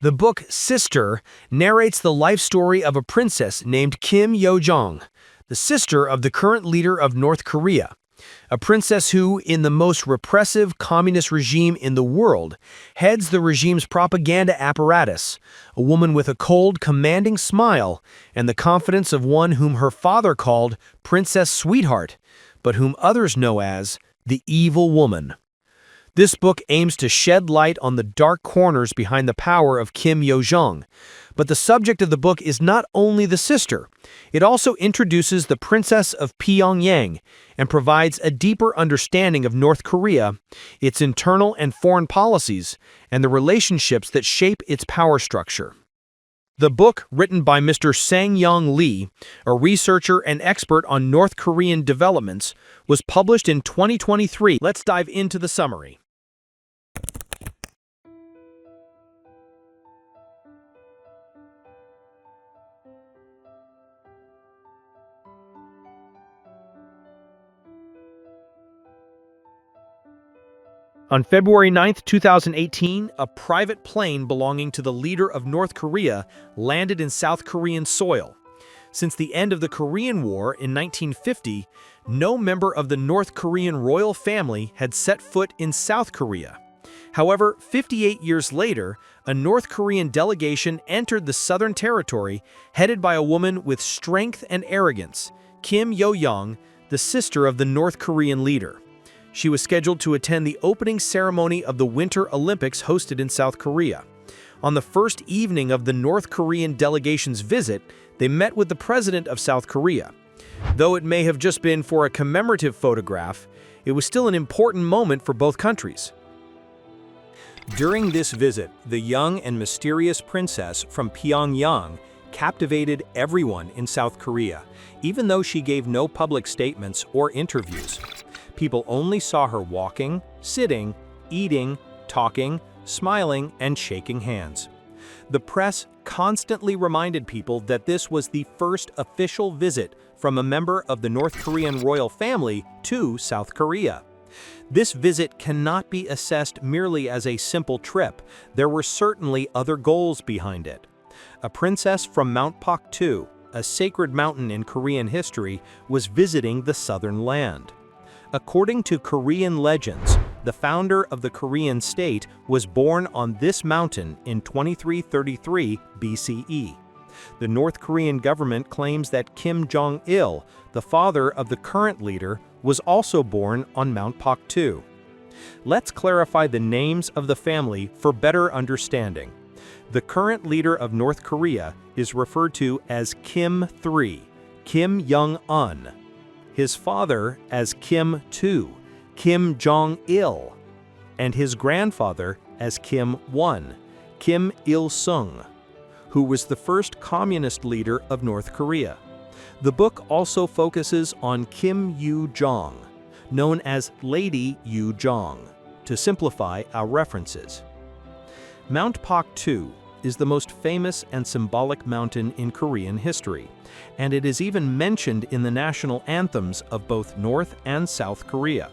The book Sister narrates the life story of a princess named Kim Yo Jong, the sister of the current leader of North Korea. A princess who, in the most repressive communist regime in the world, heads the regime's propaganda apparatus, a woman with a cold, commanding smile and the confidence of one whom her father called Princess Sweetheart, but whom others know as the Evil Woman. This book aims to shed light on the dark corners behind the power of Kim Yo Jong, but the subject of the book is not only the sister. It also introduces the Princess of Pyongyang and provides a deeper understanding of North Korea, its internal and foreign policies, and the relationships that shape its power structure. The book, written by Mr. Sung-Yoon Lee, a researcher and expert on North Korean developments, was published in 2023. Let's dive into the summary. On February 9, 2018, a private plane belonging to the leader of North Korea landed in South Korean soil. Since the end of the Korean War in 1950, no member of the North Korean royal family had set foot in South Korea. However, 58 years later, a North Korean delegation entered the Southern Territory, headed by a woman with strength and arrogance, Kim Yo Jong, the sister of the North Korean leader. She was scheduled to attend the opening ceremony of the Winter Olympics hosted in South Korea. On the first evening of the North Korean delegation's visit, they met with the president of South Korea. Though it may have just been for a commemorative photograph, it was still an important moment for both countries. During this visit, the young and mysterious princess from Pyongyang captivated everyone in South Korea, even though she gave no public statements or interviews. People only saw her walking, sitting, eating, talking, smiling, and shaking hands. The press constantly reminded people that this was the first official visit from a member of the North Korean royal family to South Korea. This visit cannot be assessed merely as a simple trip. There were certainly other goals behind it. A princess from Mount Poktu, a sacred mountain in Korean history, was visiting the southern land. According to Korean legends, the founder of the Korean state was born on this mountain in 2333 BCE. The North Korean government claims that Kim Jong-il, the father of the current leader, was also born on Mount Poktu. Let's clarify the names of the family for better understanding. The current leader of North Korea is referred to as Kim III, Kim Jong Un. His father as Kim II, Kim Jong-il, and his grandfather as Kim I, Kim Il-sung, who was the first communist leader of North Korea. The book also focuses on Kim Yo Jong, known as Lady Yo Jong, to simplify our references. Mount Poktu is the most famous and symbolic mountain in Korean history, and it is even mentioned in the national anthems of both North and South Korea.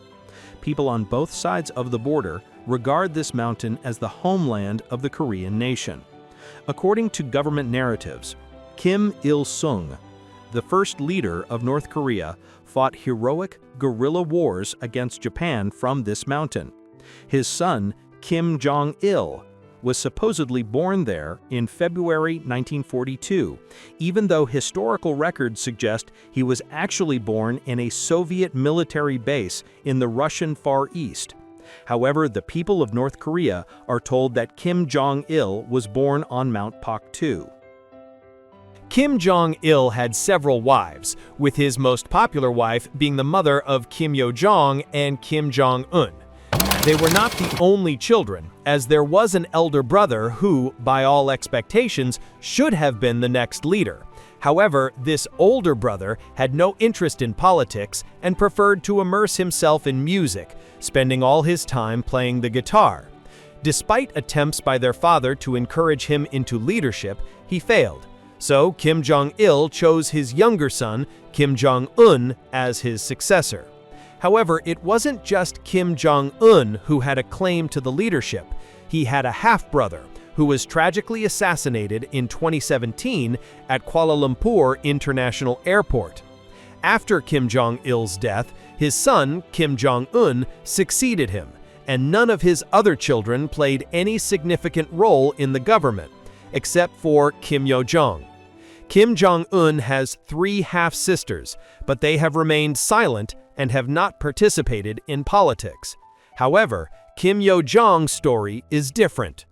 People on both sides of the border regard this mountain as the homeland of the Korean nation. According to government narratives, Kim Il-sung, the first leader of North Korea, fought heroic guerrilla wars against Japan from this mountain. His son, Kim Jong-il, was supposedly born there in February 1942, even though historical records suggest he was actually born in a Soviet military base in the Russian Far East. However, the people of North Korea are told that Kim Jong-il was born on Mount Poktu. Kim Jong-il had several wives, with his most popular wife being the mother of Kim Yo Jong and Kim Jong Un. They were not the only children, as there was an elder brother who, by all expectations, should have been the next leader. However, this older brother had no interest in politics and preferred to immerse himself in music, spending all his time playing the guitar. Despite attempts by their father to encourage him into leadership, he failed. So Kim Jong-il chose his younger son, Kim Jong Un, as his successor. However, it wasn't just Kim Jong Un who had a claim to the leadership. He had a half-brother, who was tragically assassinated in 2017 at Kuala Lumpur International Airport. After Kim Jong-il's death, his son, Kim Jong Un, succeeded him, and none of his other children played any significant role in the government, except for Kim Yo Jong. Kim Jong Un has 3 half-sisters, but they have remained silent and have not participated in politics. However, Kim Yo Jong's story is different.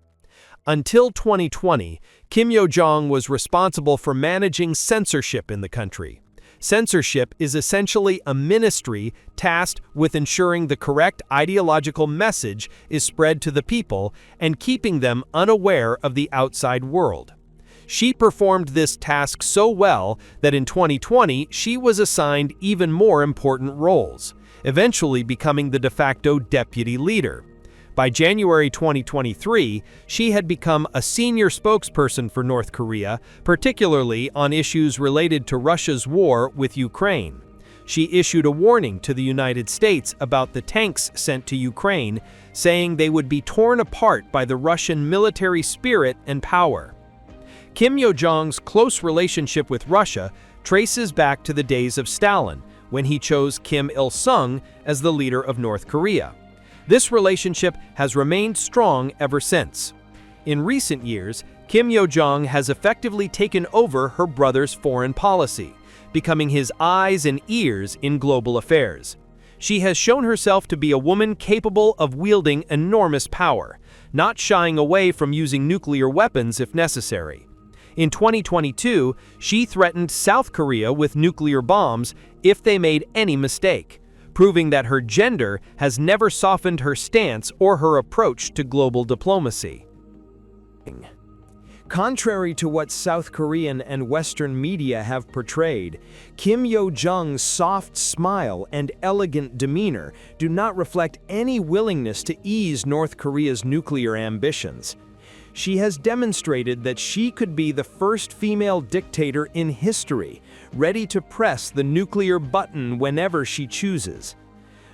Until 2020, Kim Yo Jong was responsible for managing censorship in the country. Censorship is essentially a ministry tasked with ensuring the correct ideological message is spread to the people and keeping them unaware of the outside world. She performed this task so well that in 2020 she was assigned even more important roles, eventually becoming the de facto deputy leader. By January 2023, she had become a senior spokesperson for North Korea, particularly on issues related to Russia's war with Ukraine. She issued a warning to the United States about the tanks sent to Ukraine, saying they would be torn apart by the Russian military spirit and power. Kim Yo Jong's close relationship with Russia traces back to the days of Stalin, when he chose Kim Il-sung as the leader of North Korea. This relationship has remained strong ever since. In recent years, Kim Yo Jong has effectively taken over her brother's foreign policy, becoming his eyes and ears in global affairs. She has shown herself to be a woman capable of wielding enormous power, not shying away from using nuclear weapons if necessary. In 2022, she threatened South Korea with nuclear bombs if they made any mistake, proving that her gender has never softened her stance or her approach to global diplomacy. Contrary to what South Korean and Western media have portrayed, Kim Yo Jong's soft smile and elegant demeanor do not reflect any willingness to ease North Korea's nuclear ambitions. She has demonstrated that she could be the first female dictator in history, ready to press the nuclear button whenever she chooses.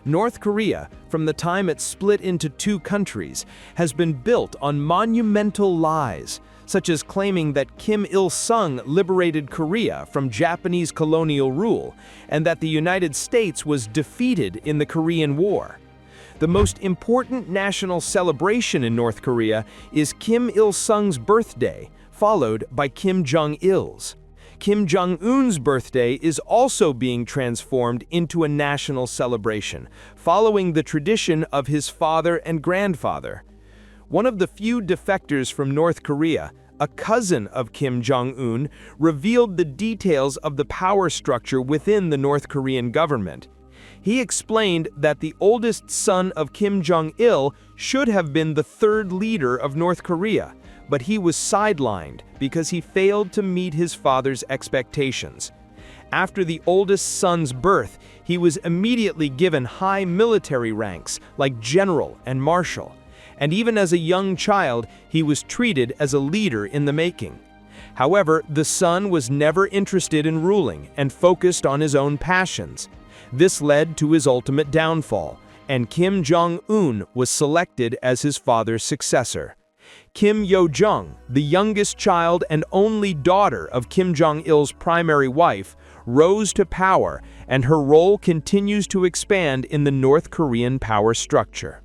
North Korea, from the time it split into 2 countries, has been built on monumental lies, such as claiming that Kim Il-sung liberated Korea from Japanese colonial rule and that the United States was defeated in the Korean War. The most important national celebration in North Korea is Kim Il-sung's birthday, followed by Kim Jong-il's. Kim Jong Un's birthday is also being transformed into a national celebration, following the tradition of his father and grandfather. One of the few defectors from North Korea, a cousin of Kim Jong Un, revealed the details of the power structure within the North Korean government. He explained that the oldest son of Kim Jong-il should have been the 3rd leader of North Korea, but he was sidelined because he failed to meet his father's expectations. After the oldest son's birth, he was immediately given high military ranks like general and marshal, and even as a young child, he was treated as a leader in the making. However, the son was never interested in ruling and focused on his own passions. This led to his ultimate downfall, and Kim Jong-un was selected as his father's successor. Kim Yo Jong, the youngest child and only daughter of Kim Jong-il's primary wife, rose to power, and her role continues to expand in the North Korean power structure.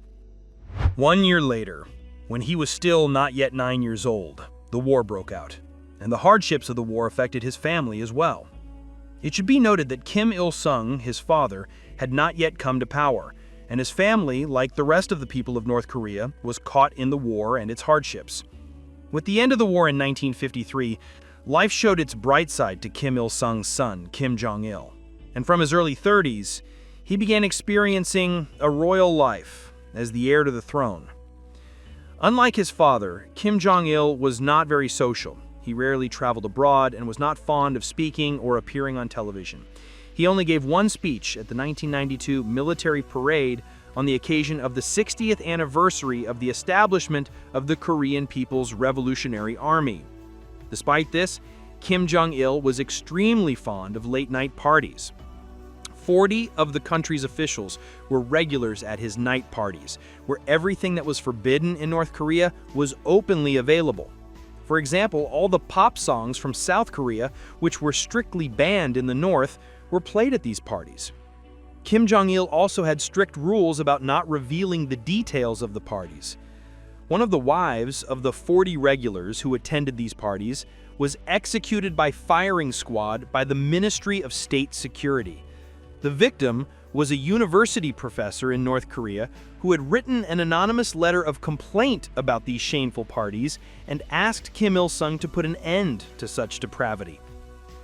1 year later, when he was still not yet 9 years old, the war broke out, and the hardships of the war affected his family as well. It should be noted that Kim Il-sung, his father, had not yet come to power, and his family, like the rest of the people of North Korea, was caught in the war and its hardships. With the end of the war in 1953, life showed its bright side to Kim Il-sung's son, Kim Jong-il. And from his early 30s, he began experiencing a royal life as the heir to the throne. Unlike his father, Kim Jong-il was not very social. He rarely traveled abroad and was not fond of speaking or appearing on television. He only gave one speech at the 1992 military parade on the occasion of the 60th anniversary of the establishment of the Korean People's Revolutionary Army. Despite this, Kim Jong-il was extremely fond of late-night parties. 40 of the country's officials were regulars at his night parties, where everything that was forbidden in North Korea was openly available. For example, all the pop songs from South Korea, which were strictly banned in the North, were played at these parties. Kim Jong-il also had strict rules about not revealing the details of the parties. One of the wives of the 40 regulars who attended these parties was executed by firing squad by the Ministry of State Security. The victim was a university professor in North Korea who had written an anonymous letter of complaint about these shameful parties and asked Kim Il-sung to put an end to such depravity.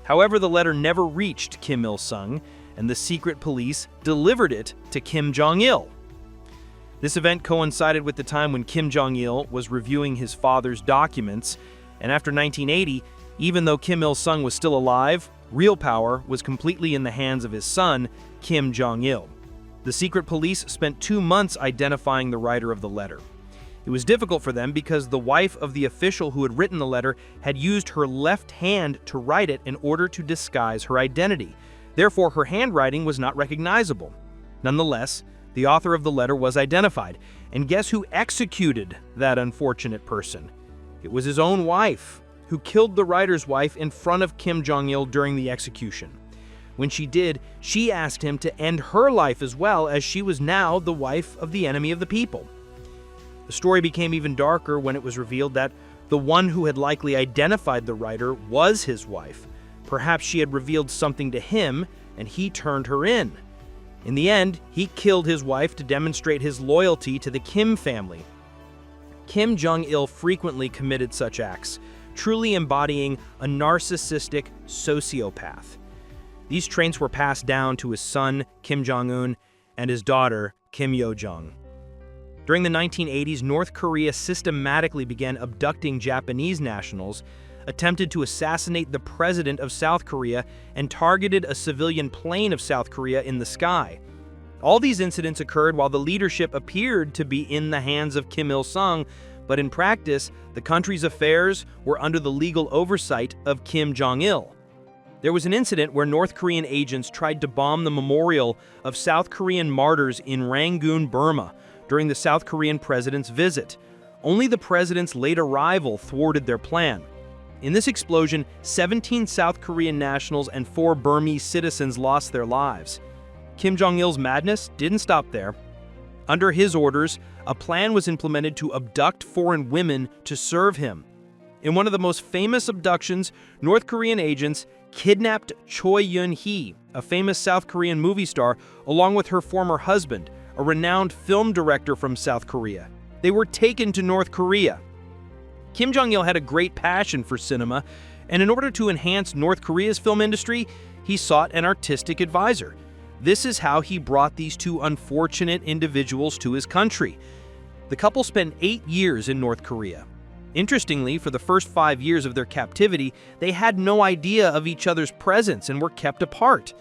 However, the letter never reached Kim Il-sung, and the secret police delivered it to Kim Jong-il. This event coincided with the time when Kim Jong-il was reviewing his father's documents, and after 1980, even though Kim Il-sung was still alive, real power was completely in the hands of his son, Kim Jong-il. The secret police spent 2 months identifying the writer of the letter. It was difficult for them because the wife of the official who had written the letter had used her left hand to write it in order to disguise her identity. Therefore, her handwriting was not recognizable. Nonetheless, the author of the letter was identified, and guess who executed that unfortunate person? It was his own wife, who killed the writer's wife in front of Kim Jong-il during the execution. When she did, she asked him to end her life as well, as she was now the wife of the enemy of the people. The story became even darker when it was revealed that the one who had likely identified the writer was his wife. Perhaps she had revealed something to him, and he turned her in. In the end, he killed his wife to demonstrate his loyalty to the Kim family. Kim Jong-il frequently committed such acts, truly embodying a narcissistic sociopath. These traits were passed down to his son, Kim Jong Un, and his daughter, Kim Yo Jong. During the 1980s, North Korea systematically began abducting Japanese nationals, attempted to assassinate the president of South Korea, and targeted a civilian plane of South Korea in the sky. All these incidents occurred while the leadership appeared to be in the hands of Kim Il-sung, but in practice, the country's affairs were under the legal oversight of Kim Jong-il. There was an incident where North Korean agents tried to bomb the memorial of South Korean martyrs in Rangoon, Burma, during the South Korean president's visit. Only the president's late arrival thwarted their plan. In this explosion, 17 South Korean nationals and 4 Burmese citizens lost their lives. Kim Jong-il's madness didn't stop there. Under his orders, a plan was implemented to abduct foreign women to serve him. In one of the most famous abductions, North Korean agents kidnapped Choi Yun-hee, a famous South Korean movie star, along with her former husband, a renowned film director from South Korea. They were taken to North Korea. Kim Jong-il had a great passion for cinema, and in order to enhance North Korea's film industry, he sought an artistic advisor. This is how he brought these 2 unfortunate individuals to his country. The couple spent 8 years in North Korea. Interestingly, for the first 5 years of their captivity, they had no idea of each other's presence and were kept apart.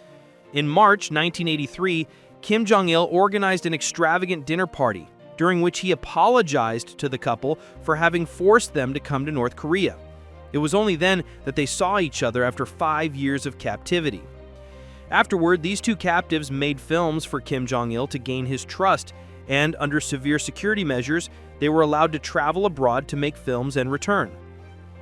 In March 1983, Kim Jong-il organized an extravagant dinner party, during which he apologized to the couple for having forced them to come to North Korea. It was only then that they saw each other after 5 years of captivity. Afterward, these 2 captives made films for Kim Jong-il to gain his trust, and under severe security measures, they were allowed to travel abroad to make films and return.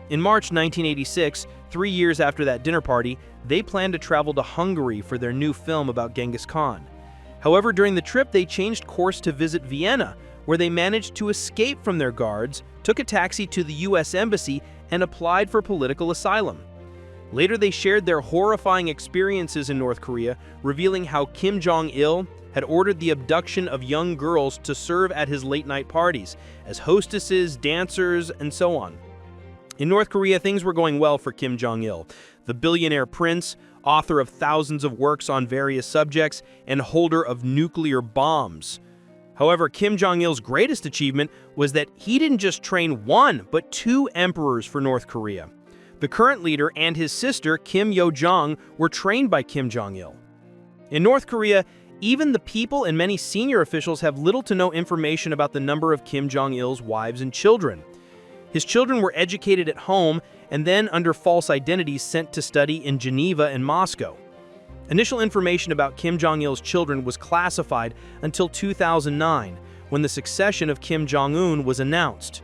In March 1986, 3 years after that dinner party, they planned to travel to Hungary for their new film about Genghis Khan. However, during the trip, they changed course to visit Vienna, where they managed to escape from their guards, took a taxi to the U.S. Embassy, and applied for political asylum. Later, they shared their horrifying experiences in North Korea, revealing how Kim Jong-il had ordered the abduction of young girls to serve at his late-night parties, as hostesses, dancers, and so on. In North Korea, things were going well for Kim Jong-il, the billionaire prince, author of thousands of works on various subjects, and holder of nuclear bombs. However, Kim Jong-il's greatest achievement was that he didn't just train 1, but 2 emperors for North Korea. The current leader and his sister, Kim Yo Jong, were trained by Kim Jong-il. In North Korea, even the people and many senior officials have little to no information about the number of Kim Jong-il's wives and children. His children were educated at home and then under false identities sent to study in Geneva and Moscow. Initial information about Kim Jong-il's children was classified until 2009, when the succession of Kim Jong Un was announced.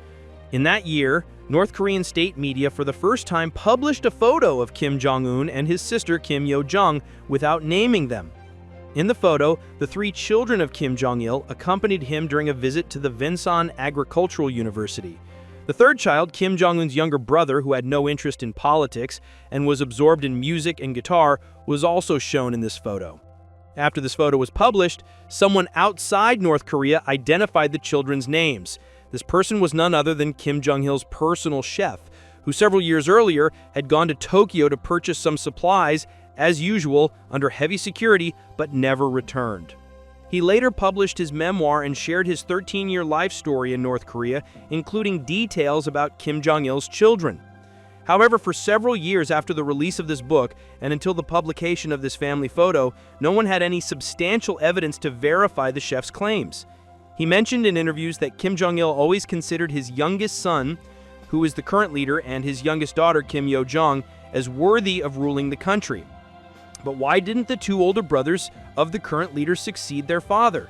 In that year, North Korean state media for the first time published a photo of Kim Jong Un and his sister Kim Yo Jong without naming them. In the photo, the three children of Kim Jong-il accompanied him during a visit to the Vinsan Agricultural University. The third child, Kim Jong-un's younger brother, who had no interest in politics and was absorbed in music and guitar, was also shown in this photo. After this photo was published, someone outside North Korea identified the children's names. This person was none other than Kim Jong-il's personal chef, who several years earlier had gone to Tokyo to purchase some supplies, as usual, under heavy security, but never returned. He later published his memoir and shared his 13-year life story in North Korea, including details about Kim Jong-il's children. However, for several years after the release of this book and until the publication of this family photo, no one had any substantial evidence to verify the chef's claims. He mentioned in interviews that Kim Jong-il always considered his youngest son, who is the current leader, and his youngest daughter, Kim Yo Jong, as worthy of ruling the country. But why didn't the two older brothers of the current leader succeed their father?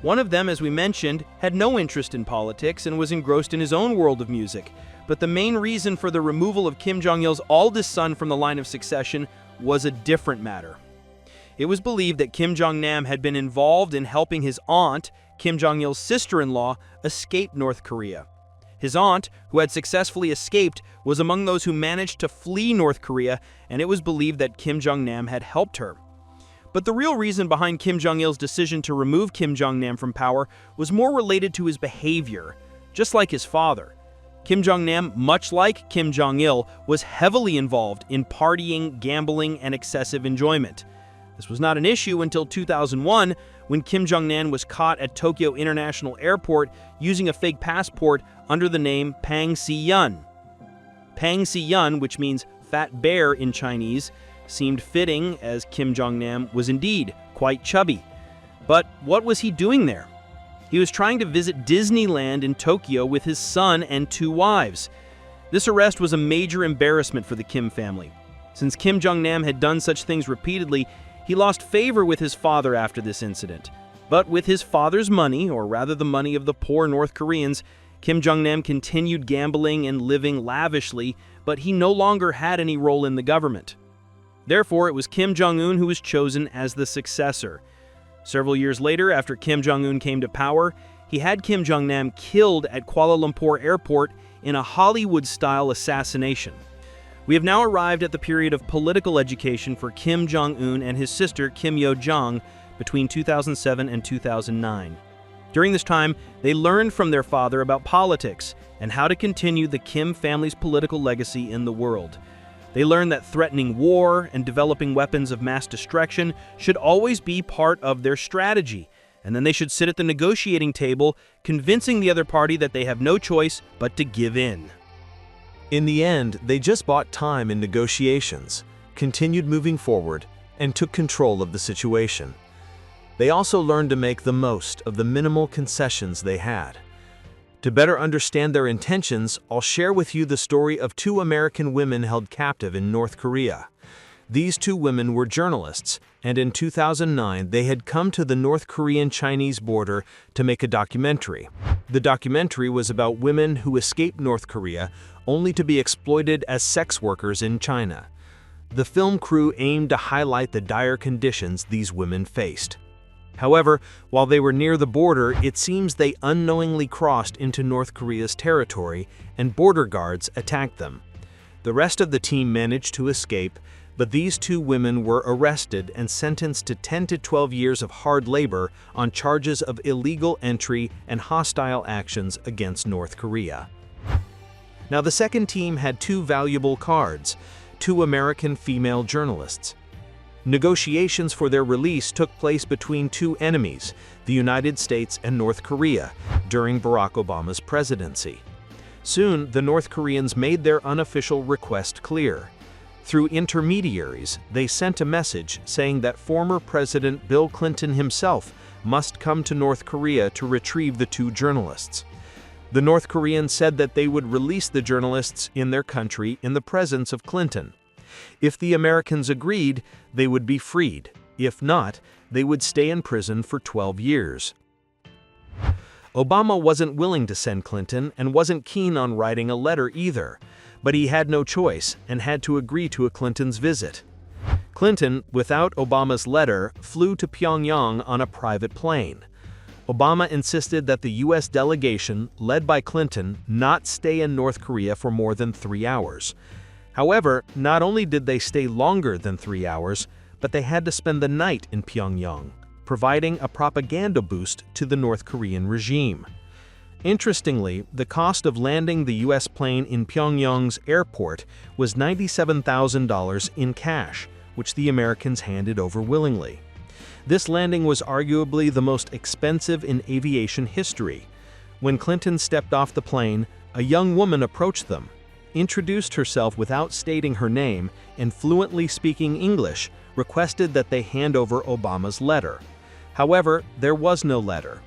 One of them, as we mentioned, had no interest in politics and was engrossed in his own world of music. But the main reason for the removal of Kim Jong-il's oldest son from the line of succession was a different matter. It was believed that Kim Jong-nam had been involved in helping his aunt, Kim Jong-il's sister-in-law, escape North Korea. His aunt, who had successfully escaped, was among those who managed to flee North Korea, and it was believed that Kim Jong-nam had helped her. But the real reason behind Kim Jong-il's decision to remove Kim Jong-nam from power was more related to his behavior, just like his father. Kim Jong-nam, much like Kim Jong-il, was heavily involved in partying, gambling, and excessive enjoyment. This was not an issue until 2001, when Kim Jong-nam was caught at Tokyo International Airport using a fake passport under the name Pang Si-yun. Pang Si-yun, which means fat bear in Chinese, seemed fitting as Kim Jong-nam was indeed quite chubby. But what was he doing there? He was trying to visit Disneyland in Tokyo with his son and two wives. This arrest was a major embarrassment for the Kim family. Since Kim Jong-nam had done such things repeatedly, he lost favor with his father after this incident. But with his father's money, or rather the money of the poor North Koreans, Kim Jong-nam continued gambling and living lavishly, but he no longer had any role in the government. Therefore, it was Kim Jong-un who was chosen as the successor. Several years later, after Kim Jong-un came to power, he had Kim Jong-nam killed at Kuala Lumpur Airport in a Hollywood-style assassination. We have now arrived at the period of political education for Kim Jong-un and his sister Kim Yo Jong between 2007 and 2009. During this time, they learned from their father about politics and how to continue the Kim family's political legacy in the world. They learned that threatening war and developing weapons of mass destruction should always be part of their strategy, and then they should sit at the negotiating table, convincing the other party that they have no choice but to give in. In the end, they just bought time in negotiations, continued moving forward, and took control of the situation. They also learned to make the most of the minimal concessions they had. To better understand their intentions, I'll share with you the story of two American women held captive in North Korea. These two women were journalists, and in 2009 they had come to the North Korean-Chinese border to make a documentary. The documentary was about women who escaped North Korea only to be exploited as sex workers in China. The film crew aimed to highlight the dire conditions these women faced. However, while they were near the border, it seems they unknowingly crossed into North Korea's territory and border guards attacked them. The rest of the team managed to escape, but these two women were arrested and sentenced to 10 to 12 years of hard labor on charges of illegal entry and hostile actions against North Korea. Now, the second team had two valuable cards, two American female journalists. Negotiations for their release took place between two enemies, the United States and North Korea, during Barack Obama's presidency. Soon, the North Koreans made their unofficial request clear. Through intermediaries, they sent a message saying that former President Bill Clinton himself must come to North Korea to retrieve the two journalists. The North Koreans said that they would release the journalists in their country in the presence of Clinton. If the Americans agreed, they would be freed. If not, they would stay in prison for 12 years. Obama wasn't willing to send Clinton and wasn't keen on writing a letter either, but he had no choice and had to agree to a Clinton's visit. Clinton, without Obama's letter, flew to Pyongyang on a private plane. Obama insisted that the U.S. delegation, led by Clinton, not stay in North Korea for more than 3 hours. However, not only did they stay longer than 3 hours, but they had to spend the night in Pyongyang, providing a propaganda boost to the North Korean regime. Interestingly, the cost of landing the U.S. plane in Pyongyang's airport was $97,000 in cash, which the Americans handed over willingly. This landing was arguably the most expensive in aviation history. When Clinton stepped off the plane, a young woman approached them, introduced herself without stating her name, and fluently speaking English, requested that they hand over Obama's letter. However, there was no letter.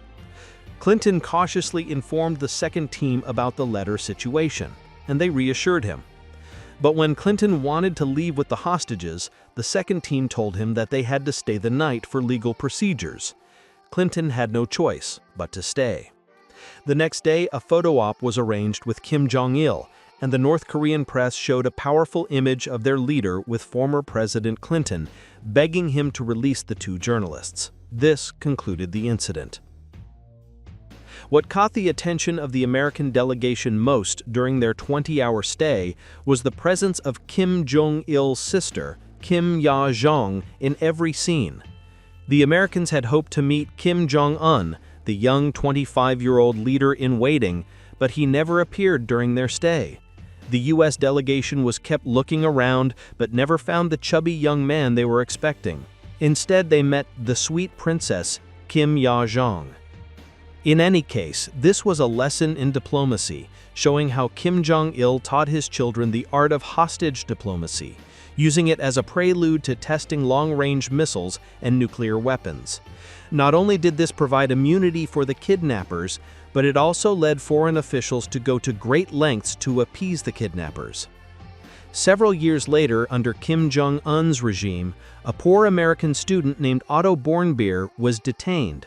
Clinton cautiously informed the second team about the letter situation, and they reassured him. But when Clinton wanted to leave with the hostages, the second team told him that they had to stay the night for legal procedures. Clinton had no choice but to stay. The next day, a photo op was arranged with Kim Jong-il, and the North Korean press showed a powerful image of their leader with former President Clinton, begging him to release the two journalists. This concluded the incident. What caught the attention of the American delegation most during their 20-hour stay was the presence of Kim Jong-il's sister, Kim Yo Jong, in every scene. The Americans had hoped to meet Kim Jong Un, the young 25-year-old leader-in-waiting, but he never appeared during their stay. The U.S. delegation was kept looking around but never found the chubby young man they were expecting. Instead, they met the sweet princess, Kim Yo Jong. In any case, this was a lesson in diplomacy, showing how Kim Jong-il taught his children the art of hostage diplomacy, using it as a prelude to testing long-range missiles and nuclear weapons. Not only did this provide immunity for the kidnappers, but it also led foreign officials to go to great lengths to appease the kidnappers. Several years later, under Kim Jong-un's regime, a poor American student named Otto Bornbeer was detained.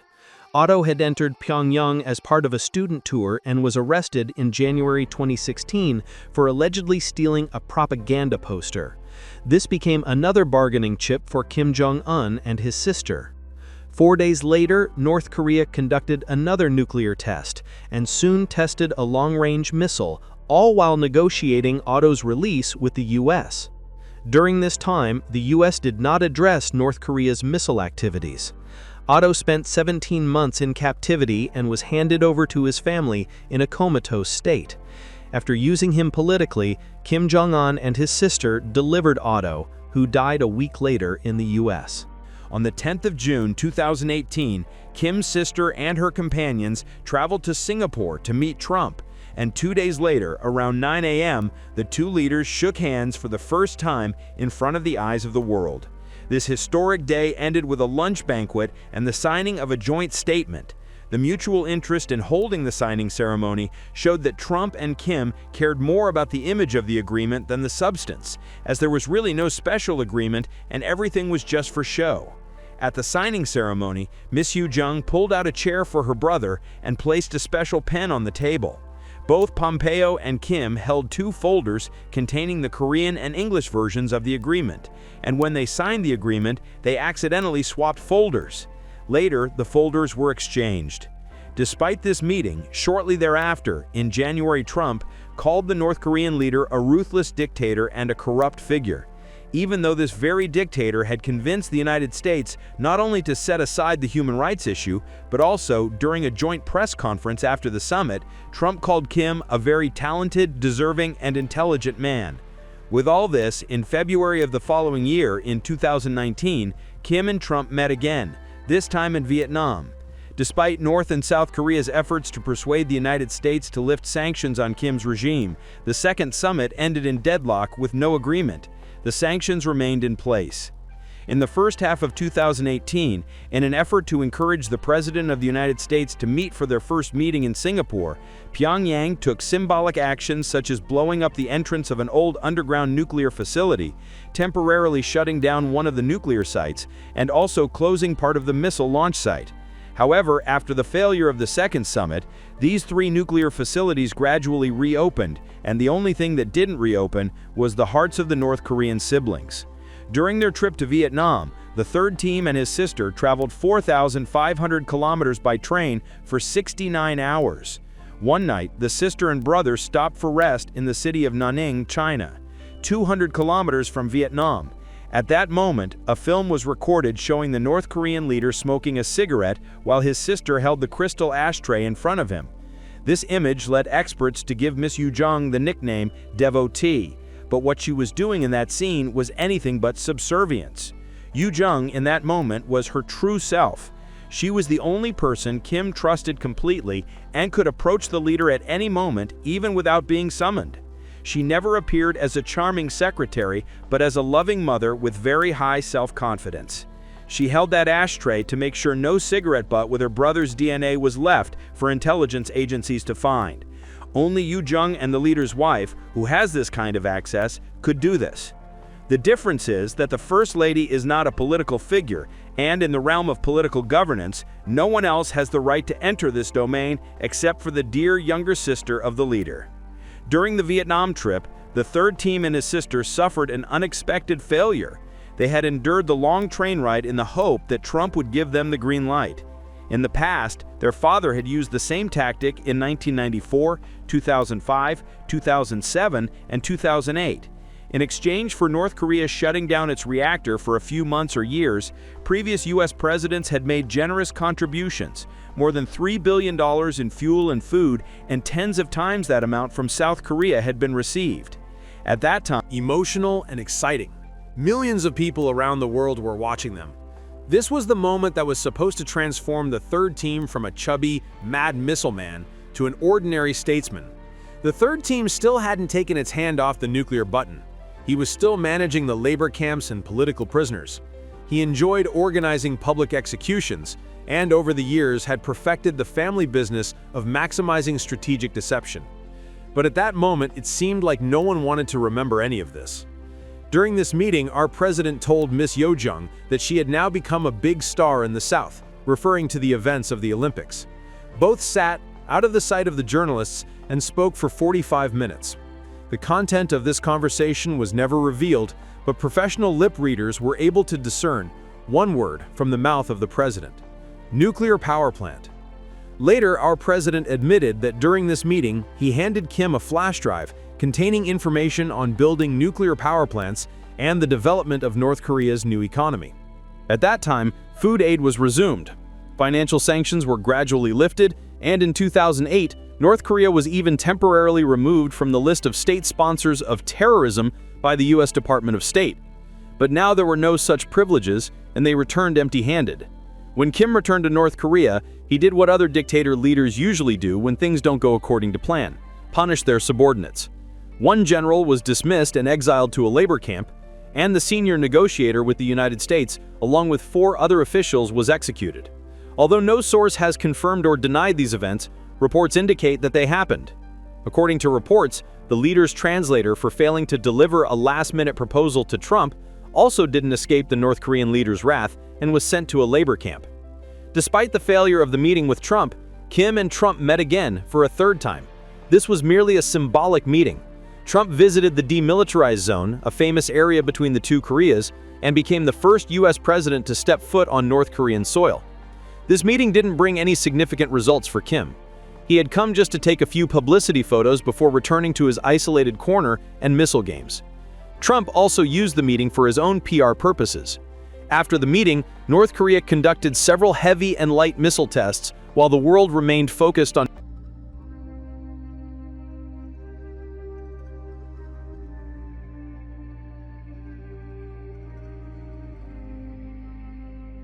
Otto had entered Pyongyang as part of a student tour and was arrested in January 2016 for allegedly stealing a propaganda poster. This became another bargaining chip for Kim Jong-un and his sister. 4 days later, North Korea conducted another nuclear test and soon tested a long-range missile, all while negotiating Otto's release with the U.S. During this time, the U.S. did not address North Korea's missile activities. Otto spent 17 months in captivity and was handed over to his family in a comatose state. After using him politically, Kim Jong-un and his sister delivered Otto, who died a week later in the U.S. On the 10th of June 2018, Kim's sister and her companions traveled to Singapore to meet Trump, and 2 days later, around 9 a.m., the two leaders shook hands for the first time in front of the eyes of the world. This historic day ended with a lunch banquet and the signing of a joint statement. The mutual interest in holding the signing ceremony showed that Trump and Kim cared more about the image of the agreement than the substance, as there was really no special agreement and everything was just for show. At the signing ceremony, Miss Yo Jong pulled out a chair for her brother and placed a special pen on the table. Both Pompeo and Kim held 2 folders containing the Korean and English versions of the agreement, and when they signed the agreement, they accidentally swapped folders. Later, the folders were exchanged. Despite this meeting, shortly thereafter, in January, Trump called the North Korean leader a ruthless dictator and a corrupt figure, even though this very dictator had convinced the United States not only to set aside the human rights issue, but also, during a joint press conference after the summit, Trump called Kim a very talented, deserving, and intelligent man. With all this, in February of the following year, in 2019, Kim and Trump met again, this time in Vietnam. Despite North and South Korea's efforts to persuade the United States to lift sanctions on Kim's regime, the second summit ended in deadlock with no agreement. The sanctions remained in place. In the first half of 2018, in an effort to encourage the President of the United States to meet for their first meeting in Singapore, Pyongyang took symbolic actions such as blowing up the entrance of an old underground nuclear facility, temporarily shutting down one of the nuclear sites, and also closing part of the missile launch site. However, after the failure of the second summit, these three nuclear facilities gradually reopened, and the only thing that didn't reopen was the hearts of the North Korean siblings. During their trip to Vietnam, the third team and his sister traveled 4,500 kilometers by train for 69 hours. One night, the sister and brother stopped for rest in the city of Nanning, China, 200 kilometers from Vietnam. At that moment, a film was recorded showing the North Korean leader smoking a cigarette while his sister held the crystal ashtray in front of him. This image led experts to give Miss Yo Jong the nickname devotee, but what she was doing in that scene was anything but subservience. Yo Jong in that moment was her true self. She was the only person Kim trusted completely and could approach the leader at any moment, even without being summoned. She never appeared as a charming secretary, but as a loving mother with very high self-confidence. She held that ashtray to make sure no cigarette butt with her brother's DNA was left for intelligence agencies to find. Only Yo Jong and the leader's wife, who has this kind of access, could do this. The difference is that the First Lady is not a political figure, and in the realm of political governance, no one else has the right to enter this domain except for the dear younger sister of the leader. During the Vietnam trip, the third team and his sister suffered an unexpected failure. They had endured the long train ride in the hope that Trump would give them the green light. In the past, their father had used the same tactic in 1994, 2005, 2007, and 2008. In exchange for North Korea shutting down its reactor for a few months or years, previous U.S. presidents had made generous contributions, more than $3 billion in fuel and food, and tens of times that amount from South Korea had been received. At that time, Emotional and exciting. Millions of people around the world were watching them. This was the moment that was supposed to transform the third team from a chubby, mad missile man to an ordinary statesman. The third team still hadn't taken its hand off the nuclear button. He was still managing the labor camps and political prisoners. He enjoyed organizing public executions, and over the years had perfected the family business of maximizing strategic deception. But at that moment, it seemed like no one wanted to remember any of this. During this meeting, our president told Miss Yo Jong that she had now become a big star in the South, referring to the events of the Olympics. Both sat out of the sight of the journalists and spoke for 45 minutes. The content of this conversation was never revealed, but professional lip readers were able to discern one word from the mouth of the president: nuclear power plant. Later, our president admitted that during this meeting, he handed Kim a flash drive containing information on building nuclear power plants and the development of North Korea's new economy. At that time, food aid was resumed. Financial sanctions were gradually lifted, and in 2008, North Korea was even temporarily removed from the list of state sponsors of terrorism by the U.S. Department of State. But now there were no such privileges, and they returned empty-handed. When Kim returned to North Korea, he did what other dictator leaders usually do when things don't go according to plan: punish their subordinates. One general was dismissed and exiled to a labor camp, and the senior negotiator with the United States, along with 4 other officials, was executed. Although no source has confirmed or denied these events, reports indicate that they happened. According to reports, the leader's translator for failing to deliver a last-minute proposal to Trump also didn't escape the North Korean leader's wrath and was sent to a labor camp. Despite the failure of the meeting with Trump, Kim and Trump met again for a third time. This was merely a symbolic meeting. Trump visited the demilitarized zone, a famous area between the two Koreas, and became the first U.S. president to step foot on North Korean soil. This meeting didn't bring any significant results for Kim. He had come just to take a few publicity photos before returning to his isolated corner and missile games. Trump also used the meeting for his own PR purposes. After the meeting, North Korea conducted several heavy and light missile tests while the world remained focused on